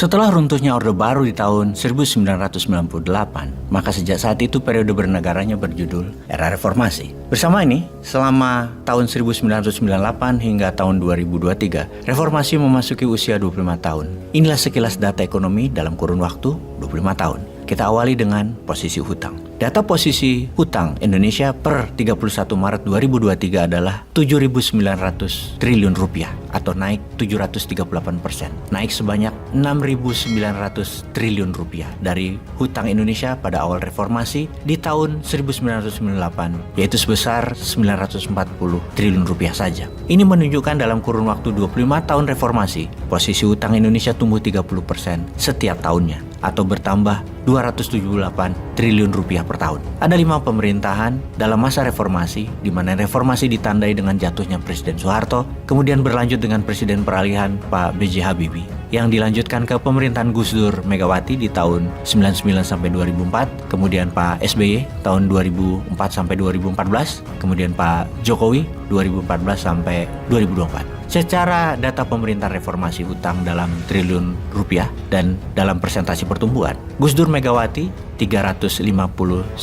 Setelah runtuhnya Orde Baru di tahun 1998, maka sejak saat itu periode bernegaranya berjudul Era Reformasi. Bersama ini, selama tahun 1998 hingga tahun 2023, reformasi memasuki usia 25 tahun. Inilah sekilas data ekonomi dalam kurun waktu 25 tahun. Kita awali dengan posisi hutang. Data posisi hutang Indonesia per 31 Maret 2023 adalah 7.900 triliun rupiah atau naik 738%. Naik sebanyak 6.900 triliun rupiah dari hutang Indonesia pada awal reformasi di tahun 1998, yaitu sebesar 940 triliun rupiah saja. Ini menunjukkan dalam kurun waktu 25 tahun reformasi, posisi hutang Indonesia tumbuh 30% setiap tahunnya atau bertambah 278 triliun rupiah per tahun. Ada 5 pemerintahan dalam masa reformasi, di mana reformasi ditandai dengan jatuhnya Presiden Soeharto, kemudian berlanjut dengan Presiden peralihan Pak B.J. Habibie, yang dilanjutkan ke pemerintahan Gus Dur Megawati di tahun 99 sampai 2004, kemudian Pak SBY tahun 2004 sampai 2014, kemudian Pak Jokowi 2014 sampai 2024. Secara data pemerintahan reformasi hutang dalam triliun rupiah dan dalam persentase pertumbuhan, Gus Dur Megawati 359,5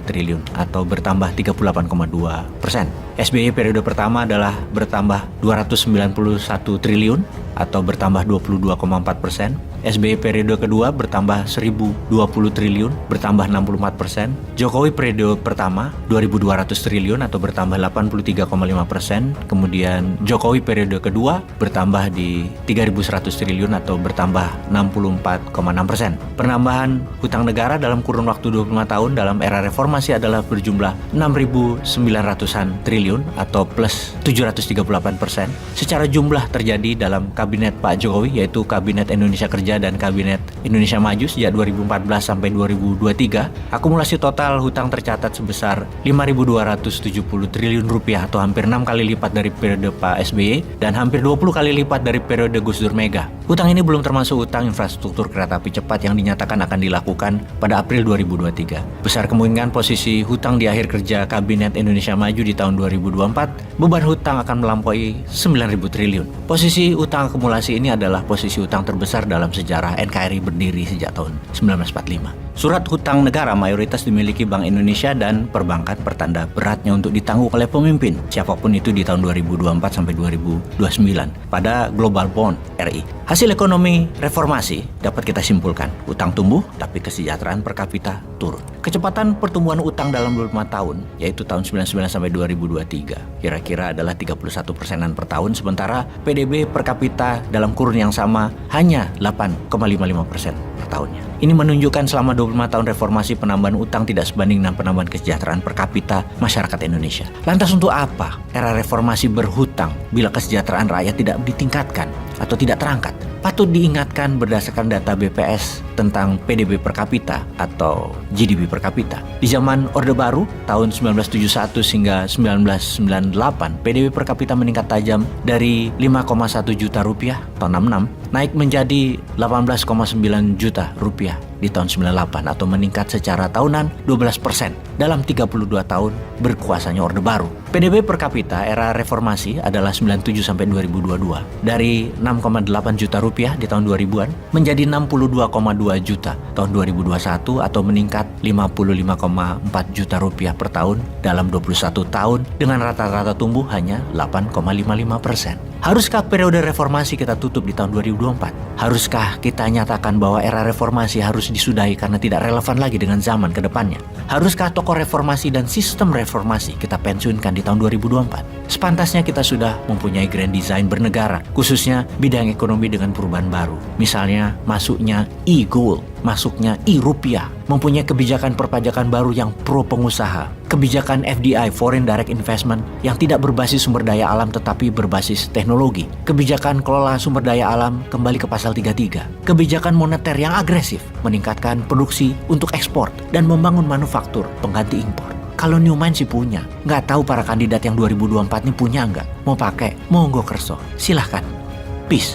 triliun atau bertambah 38,2%. SBY periode pertama adalah bertambah 291 triliun atau bertambah 22,4%. SBY periode kedua bertambah 1.020 triliun, bertambah 64%. Jokowi periode pertama 2.200 triliun atau bertambah 83,5%. Kemudian Jokowi periode kedua bertambah di 3.100 triliun atau bertambah 64,6%. Penambahan hutang negara dalam kurun waktu 25 tahun dalam era reformasi adalah berjumlah 6.900-an triliun atau plus 738%. Secara jumlah terjadi dalam kabinet Pak Jokowi, yaitu Kabinet Indonesia Kerja dan Kabinet Indonesia Maju sejak 2014 sampai 2023. Akumulasi total hutang tercatat sebesar 5.270 triliun rupiah atau hampir 6 kali lipat dari periode Pak SBY dan hampir 20 kali lipat dari periode Gus Dur Mega. Hutang ini belum termasuk hutang infrastruktur kereta api cepat yang dinyatakan akan dilakukan pada April 2023. Besar kemungkinan posisi hutang di akhir kerja Kabinet Indonesia Maju di tahun 2024, beban hutang akan melampaui 9.000 triliun. Posisi hutang akumulasi ini adalah posisi hutang terbesar dalam sejarah NKRI berdiri sejak tahun 1945. Surat hutang negara mayoritas dimiliki Bank Indonesia dan perbankan, pertanda beratnya untuk ditanggung oleh pemimpin siapapun itu di tahun 2024 sampai 2029 pada Global Bond RI. Hasil ekonomi reformasi dapat kita simpulkan, utang tumbuh tapi kesejahteraan per kapita turun. Kecepatan pertumbuhan utang dalam 25 tahun, yaitu tahun 99 sampai 2023, kira-kira adalah 31%-an per tahun, sementara PDB per kapita dalam kurun yang sama hanya 8,55% per tahunnya. Ini menunjukkan selama 25 tahun reformasi penambahan utang tidak sebanding dengan penambahan kesejahteraan per kapita masyarakat Indonesia. Lantas untuk apa era reformasi berhutang bila kesejahteraan rakyat tidak ditingkatkan atau tidak terangkat? Patut diingatkan berdasarkan data BPS tentang PDB per kapita atau GDP per kapita. Di zaman Orde Baru tahun 1971 hingga 1998, PDB per kapita meningkat tajam dari 5,1 juta rupiah tahun 66 naik menjadi 18,9 juta rupiah di tahun 98 atau meningkat secara tahunan 12% dalam 32 tahun berkuasanya Orde Baru. PDB per kapita era reformasi adalah 97 sampai 2022 dari 6,8 juta rupiah di tahun 2000-an menjadi 62,2 juta tahun 2021 atau meningkat 55,4 juta rupiah per tahun dalam 21 tahun dengan rata-rata tumbuh hanya 8,55%. Haruskah periode reformasi kita tutup di tahun 2024? Haruskah kita nyatakan bahwa era reformasi harus disudahi karena tidak relevan lagi dengan zaman ke depannya? Haruskah tokoh reformasi dan sistem reformasi kita pensiunkan di tahun 2024? Sepantasnya kita sudah mempunyai grand design bernegara, khususnya bidang ekonomi dengan perubahan baru. Misalnya masuknya e-gold, masuknya e-rupiah, mempunyai kebijakan perpajakan baru yang pro pengusaha, kebijakan FDI (Foreign Direct Investment) yang tidak berbasis sumber daya alam tetapi berbasis teknologi, kebijakan kelola sumber daya alam kembali ke pasal 33, kebijakan moneter yang agresif, meningkatkan produksi untuk ekspor dan membangun manufaktur pengganti impor. Kalau Newman sih punya, nggak tahu para kandidat yang 2024 ini punya nggak? Mau pakai, monggo kerso, silahkan. Peace.